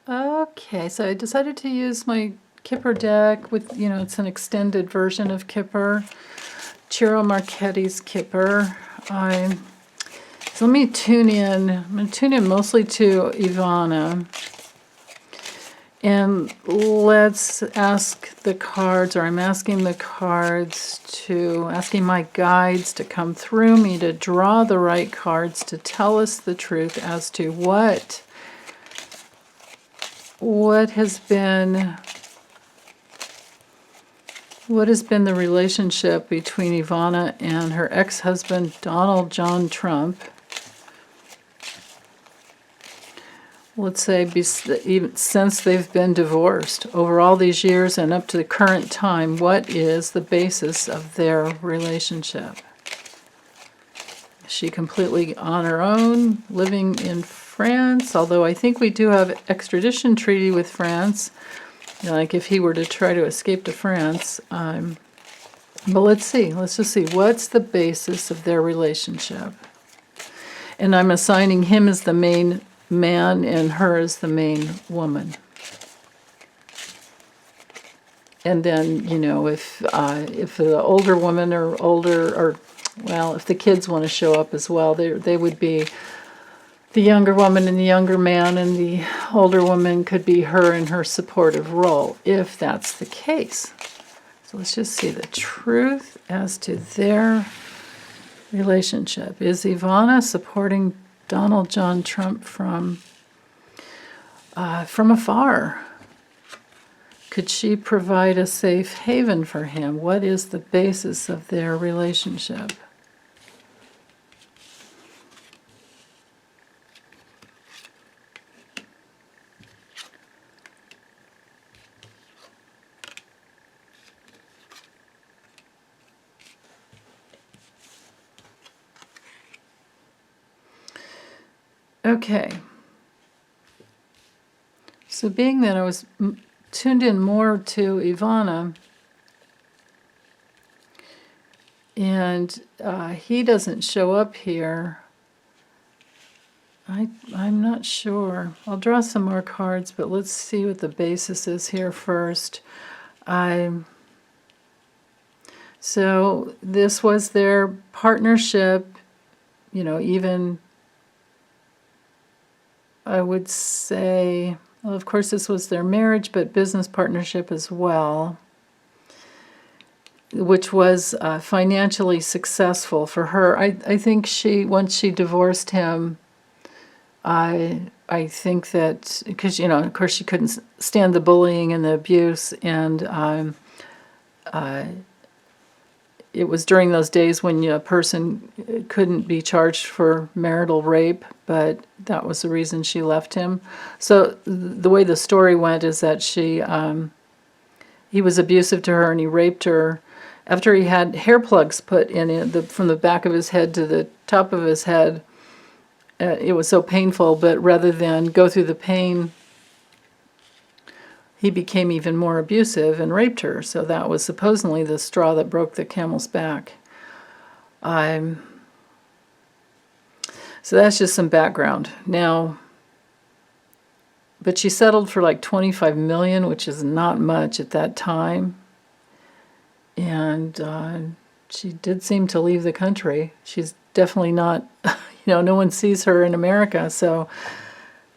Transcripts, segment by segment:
Okay, so I decided to use my Kipper deck with, it's an extended version of Kipper. Ciro Marchetti's Kipper. So let me tune in. I'm going to tune in mostly to Ivana. And let's ask the cards, or I'm asking the cards asking my guides to come through me to draw the right cards to tell us the truth as to what has been the relationship between Ivana and her ex-husband Donald John Trump. Let's say even since they've been divorced over all these years and up to the current time, what is the basis of their relationship? Is she completely on her own, living in France? Although I think we do have extradition treaty with France, like if he were to try to escape to France. But let's just see, what's the basis of their relationship? And I'm assigning him as the main man and her as the main woman. And then, if the older woman or if the kids want to show up as well, they would be the younger woman and the younger man, and the older woman could be her in her supportive role, if that's the case. So let's just see the truth as to their relationship. Is Ivana supporting Donald John Trump from afar? Could she provide a safe haven for him? What is the basis of their relationship? Okay. So being that I was tuned in more to Ivana, and he doesn't show up here, I'm not sure. I'll draw some more cards, but let's see what the basis is here first. So this was their partnership, even I would say, well, of course this was their marriage, but business partnership as well, which was financially successful for her. I think once she divorced him, I think that, because, of course she couldn't stand the bullying and the abuse, and it was during those days when a person couldn't be charged for marital rape, but that was the reason she left him. So the way the story went is that he was abusive to her and he raped her after he had hair plugs put in from the back of his head to the top of his head. It was so painful, but rather than go through the pain, he became even more abusive and raped her. So that was supposedly the straw that broke the camel's back. So that's just some background. Now, but she settled for like $25 million, which is not much at that time. And she did seem to leave the country. She's definitely not, no one sees her in America. So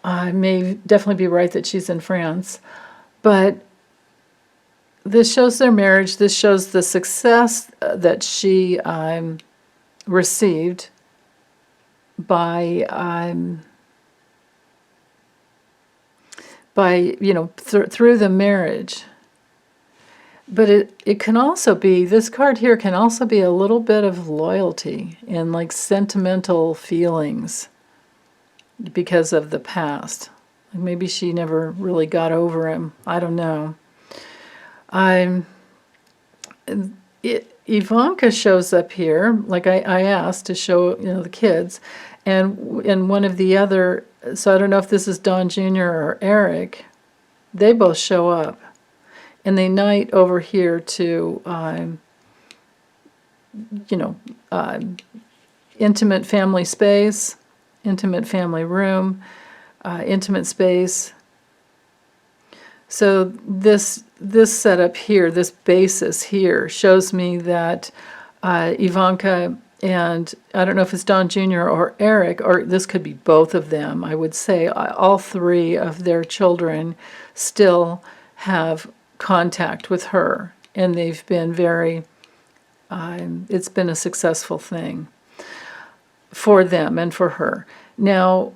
I may definitely be right that she's in France. But this shows their marriage. This shows the success that she received by through the marriage. But it can also be, this card here can also be a little bit of loyalty and like sentimental feelings because of the past. Maybe she never really got over him. I don't know. Ivanka shows up here, like I asked to show, the kids, and one of the other, so I don't know if this is Don Jr. or Eric, they both show up. And they night over here to, intimate family space, intimate family room, intimate space, So this setup here, this basis here, shows me that Ivanka and I don't know if it's Don Jr. or Eric, or this could be both of them. I would say all three of their children still have contact with her, and they've been very, it's been a successful thing for them and for her. Now,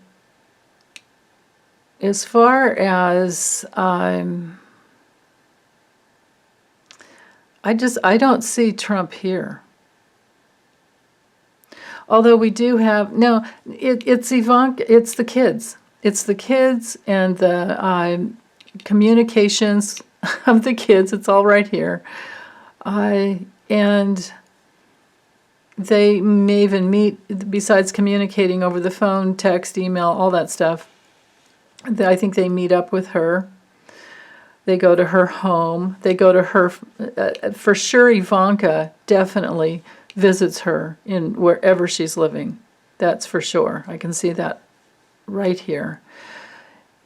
as far as, I don't see Trump here. Although we do have, no, it's Ivanka, it's the kids. It's the kids and the communications of the kids. It's all right here. And they may even meet, besides communicating over the phone, text, email, all that stuff. I think they meet up with her. They go to her home. They go to her, for sure Ivanka definitely visits her in wherever she's living. That's for sure. I can see that right here.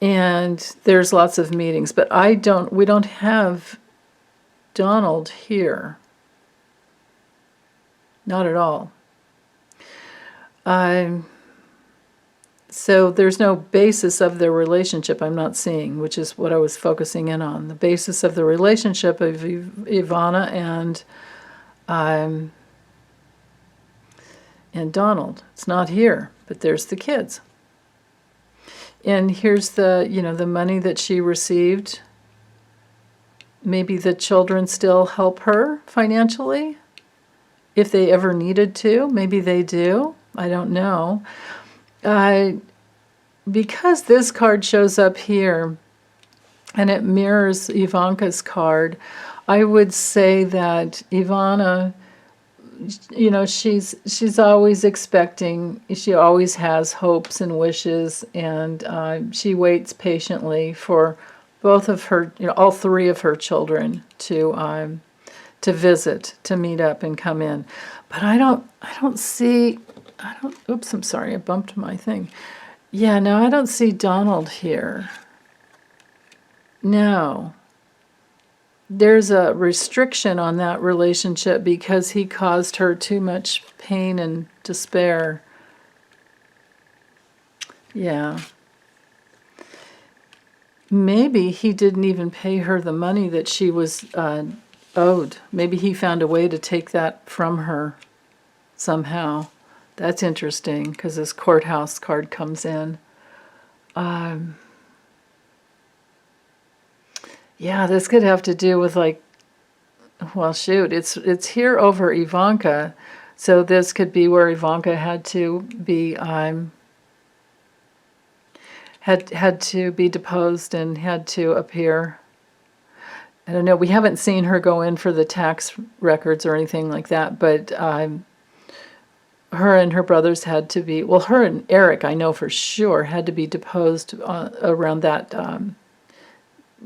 And there's lots of meetings, but we don't have Donald here. Not at all. So there's no basis of their relationship I'm not seeing, which is what I was focusing in on. The basis of the relationship of Ivana and Donald. It's not here, but there's the kids. And here's the, the money that she received. Maybe the children still help her financially, if they ever needed to. Maybe they do. I don't know. Because this card shows up here, and it mirrors Ivanka's card, I would say that Ivana, she's always expecting, she always has hopes and wishes, and she waits patiently for both of her, all three of her children to visit, to meet up and come in. But I don't see, oops, I'm sorry, I bumped my thing. Yeah, no, I don't see Donald here. No. There's a restriction on that relationship because he caused her too much pain and despair. Yeah. Maybe he didn't even pay her the money that she was owed. Maybe he found a way to take that from her somehow. That's interesting because this courthouse card comes in. Yeah, this could have to do with well, shoot, it's here over Ivanka, so this could be where Ivanka had to be had to be deposed and had to appear. I don't know. We haven't seen her go in for the tax records or anything like that, but her and her brothers had to be, well, her and Eric, I know for sure, had to be deposed around that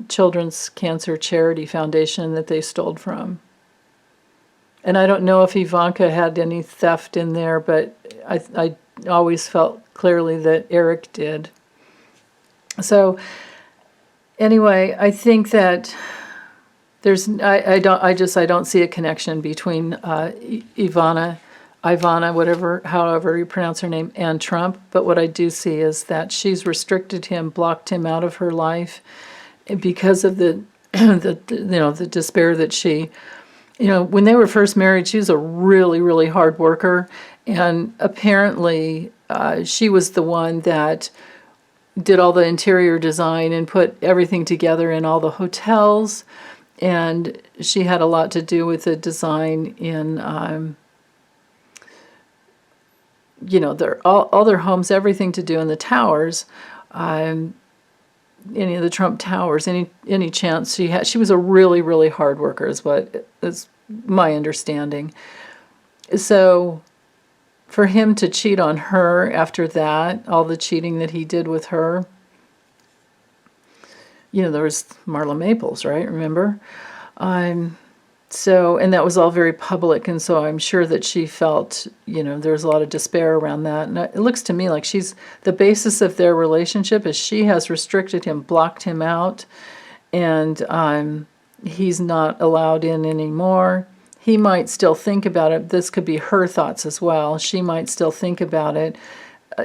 Children's Cancer Charity Foundation that they stole from. And I don't know if Ivanka had any theft in there, but I always felt clearly that Eric did. So anyway, I think that there's, I don't see a connection between Ivana, however you pronounce her name, and Trump. But what I do see is that she's restricted him, blocked him out of her life because of the the despair that she, when they were first married, she was a really, really hard worker. And apparently she was the one that did all the interior design and put everything together in all the hotels. And she had a lot to do with the design in all their homes, everything to do in the towers, any of the Trump towers, any chance she had. She was a really, really hard worker is my understanding. So for him to cheat on her after that, all the cheating that he did with her, there was Marla Maples, right? Remember? So, and that was all very public, and so I'm sure that she felt, there was a lot of despair around that. And it looks to me like the basis of their relationship is she has restricted him, blocked him out, and he's not allowed in anymore. He might still think about it. This could be her thoughts as well. She might still think about it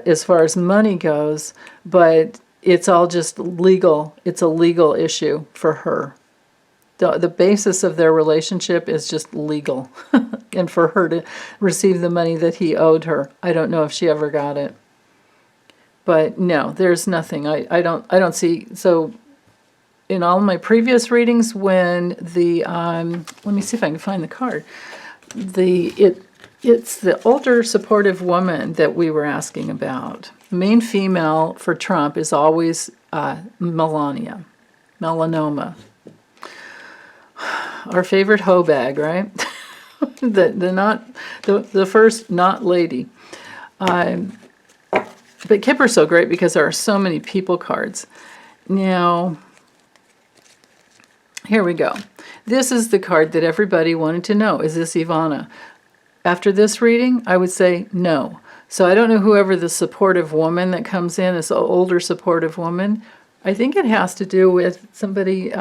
as far as money goes, but it's all just legal. It's a legal issue for her. The basis of their relationship is just legal. And for her to receive the money that he owed her, I don't know if she ever got it. But no, there's nothing. I don't see. So in all my previous readings, when the let me see if I can find the card. It's the older supportive woman that we were asking about. The main female for Trump is always melanoma. Our favorite hoe bag, right? the first not lady. But Kipper's so great because there are so many people cards. Now, here we go. This is the card that everybody wanted to know. Is this Ivana? After this reading, I would say no. So I don't know whoever the supportive woman that comes in, this older supportive woman. I think it has to do with somebody,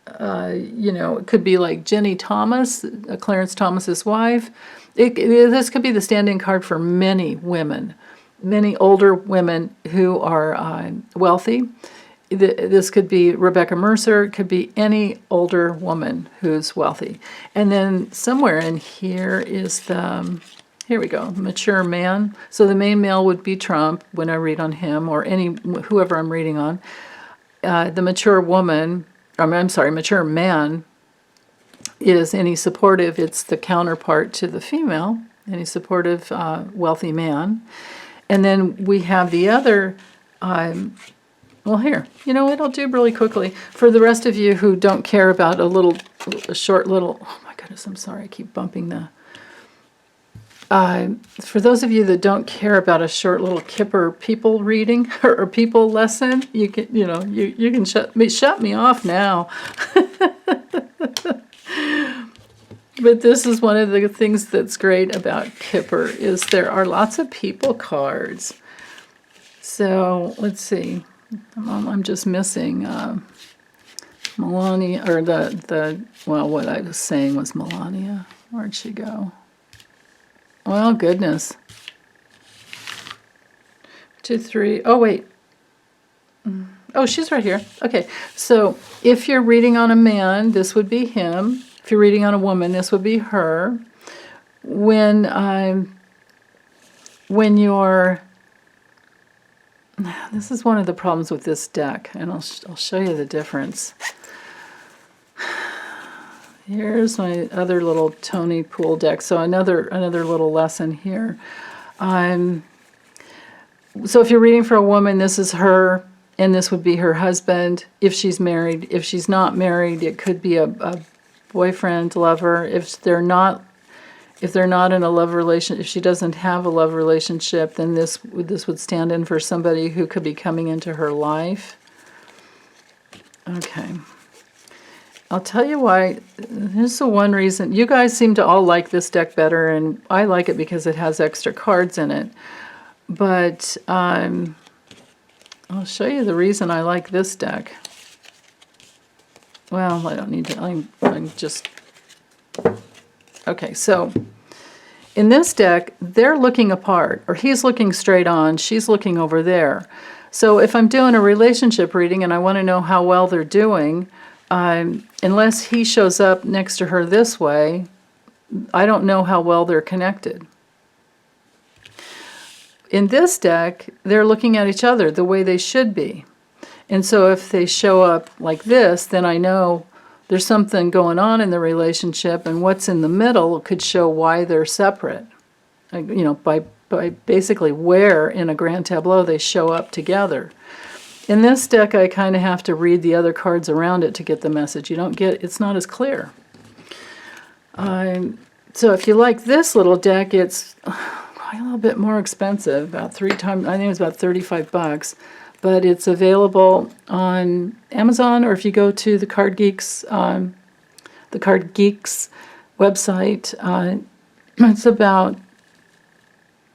it could be like Jenny Thomas, Clarence Thomas's wife. This could be the stand-in card for many women, many older women who are wealthy. This could be Rebecca Mercer. It could be any older woman who's wealthy. And then somewhere in here is here we go, mature man. So the main male would be Trump when I read on him, or whoever I'm reading on. The mature woman, mature man is any supportive. It's the counterpart to the female, any supportive, wealthy man. And then we have the other, well, here, you know what I'll do really quickly. For the rest of you who don't care about a short little, oh my goodness, I'm sorry, I keep bumping the. For those of you that don't care about a short little Kipper people reading or people lesson, you can shut me off now. But this is one of the things that's great about Kipper is there are lots of people cards. So let's see. I'm just missing Melania, or what I was saying was Melania. Where'd she go? Well, goodness. 2, 3. Oh, wait. Oh, she's right here. Okay. So if you're reading on a man, this would be him. If you're reading on a woman, this would be her. When you're... This is one of the problems with this deck, and I'll show you the difference. Here's my other little Tony Pool deck. So another little lesson here. So if you're reading for a woman, this is her, and this would be her husband if she's married. If she's not married, it could be a boyfriend, lover. If they're not in a love relationship, if she doesn't have a love relationship, then this would stand in for somebody who could be coming into her life. Okay. I'll tell you why. Here's the one reason. You guys seem to all like this deck better, and I like it because it has extra cards in it. But I'll show you the reason I like this deck. Well, I don't need to. I'm just... Okay, so in this deck, they're looking apart, or he's looking straight on, she's looking over there. So if I'm doing a relationship reading and I want to know how well they're doing, unless he shows up next to her this way, I don't know how well they're connected. In this deck, they're looking at each other the way they should be. And so if they show up like this, then I know there's something going on in the relationship, and what's in the middle could show why they're separate. By basically where in a grand tableau they show up together. In this deck, I kind of have to read the other cards around it to get the message. It's not as clear. So if you like this little deck, it's quite a little bit more expensive, about 3 times, I think it's about $35. But it's available on Amazon, or if you go to the Card Geeks website, it's about,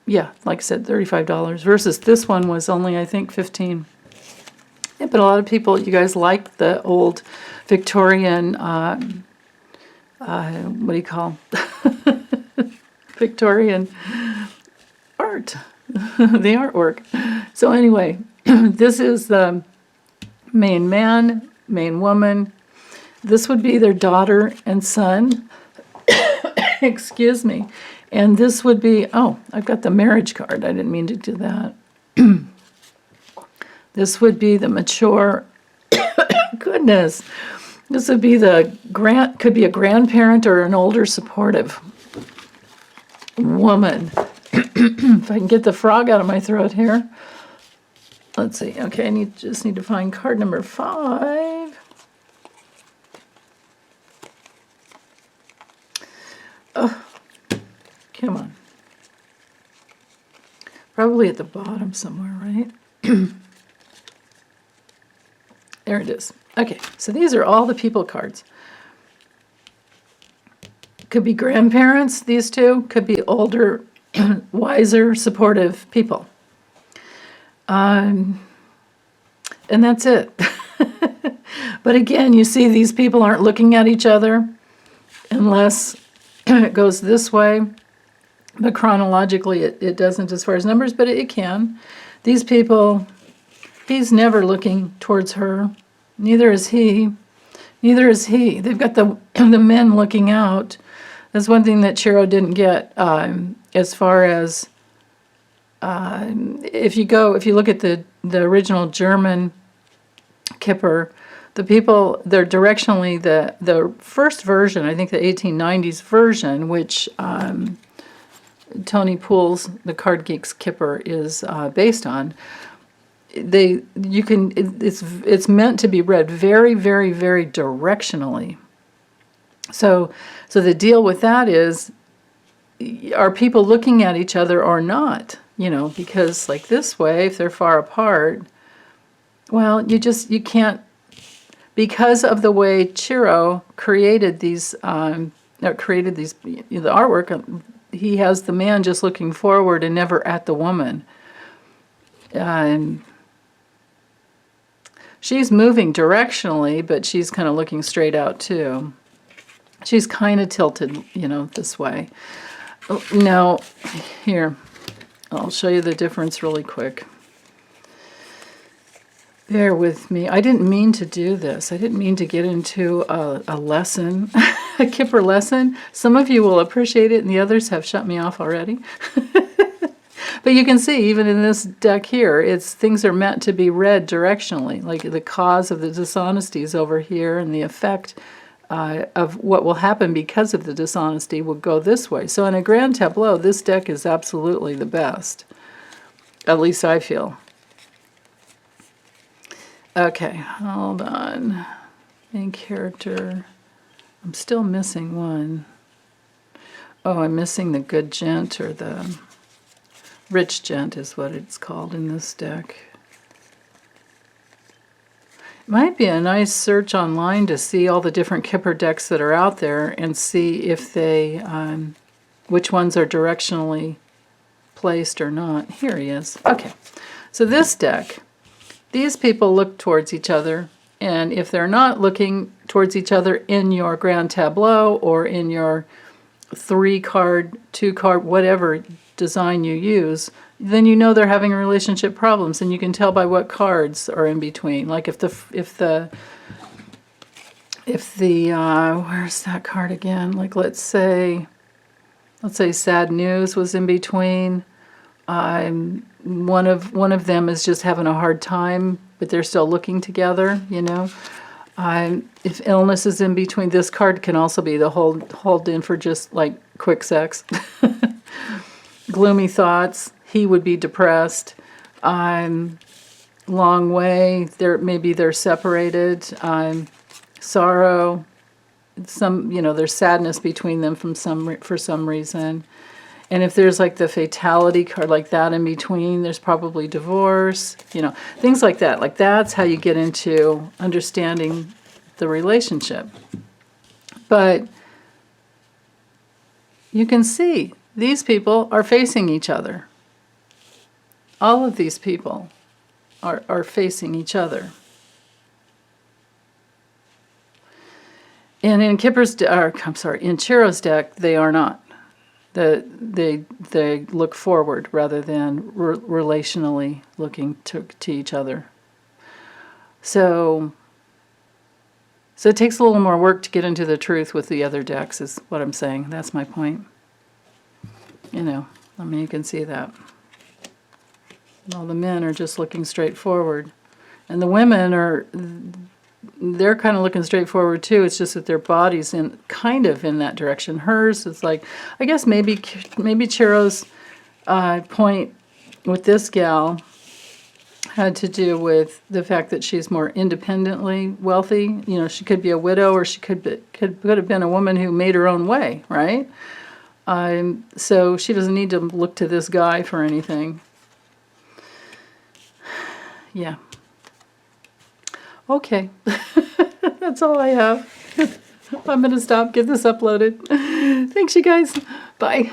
like I said, $35 versus this one was only, I think, $15. But a lot of people, you guys like the old Victorian, what do you call Victorian art, the artwork. So anyway, this is the main man, main woman. This would be their daughter and son. Excuse me. And this would be, oh, I've got the marriage card. I didn't mean to do that. This would be the mature, goodness. This would be could be a grandparent or an older supportive woman. If I can get the frog out of my throat here. Let's see. Okay, just need to find card number 5. Oh, come on. Probably at the bottom somewhere, right? There it is. Okay, so these are all the people cards. Could be grandparents, these two. Could be older, wiser, supportive people. And that's it. But again, you see these people aren't looking at each other unless it goes this way. But chronologically, it doesn't as far as numbers, but it can. These people, he's never looking towards her. Neither is he. Neither is he. They've got the men looking out. That's one thing that Chiro didn't get as far as if you look at the original German Kipper, the people, they're directionally the first version, I think the 1890s version, which Tony Poole's The Card Geek's Kipper is based on. It's meant to be read very, very, very directionally. So the deal with that is, are people looking at each other or not? Because like this way, if they're far apart, well, you can't, because of the way Chiro created the artwork. He has the man just looking forward and never at the woman. And she's moving directionally, but she's kind of looking straight out too. She's kind of tilted, this way. Now, here, I'll show you the difference really quick. Bear with me. I didn't mean to do this. I didn't mean to get into a lesson, a Kipper lesson. Some of you will appreciate it, and the others have shut me off already. But you can see, even in this deck here, things are meant to be read directionally. Like the cause of the dishonesty is over here, and the effect of what will happen because of the dishonesty will go this way. So in a grand tableau, this deck is absolutely the best. At least I feel. Okay, hold on. Main character. I'm still missing one. Oh, I'm missing the good gent, or the rich gent is what it's called in this deck. Might be a nice search online to see all the different Kipper decks that are out there and see if they, which ones are directionally placed or not. Here he is. Okay, so this deck, these people look towards each other, and if they're not looking towards each other in your grand tableau or in your 3-card, 2-card, whatever design you use, then you know they're having relationship problems, and you can tell by what cards are in between. Like if the where's that card again? Like let's say sad news was in between. One of them is just having a hard time, but they're still looking together. If illness is in between, this card can also be the hold in for just like quick sex. Gloomy thoughts. He would be depressed. Long way. Maybe they're separated. Sorrow. There's sadness between them for some reason. And if there's like the fatality card like that in between, there's probably divorce. Things like that. Like that's how you get into understanding the relationship. But you can see these people are facing each other. All of these people are facing each other. And in in Chiro's deck, they are not. They look forward rather than relationally looking to each other. So it takes a little more work to get into the truth with the other decks, is what I'm saying. That's my point. You know, I mean, you can see that. All the men are just looking straight forward. And the women they're kind of looking straight forward too. It's just that their body's kind of in that direction. Hers is like, I guess maybe Chiro's point with this gal had to do with the fact that she's more independently wealthy. You know, she could be a widow, or she could have been a woman who made her own way, right? So she doesn't need to look to this guy for anything. Yeah. Okay. That's all I have. I'm going to stop, get this uploaded. Thanks, you guys. Bye.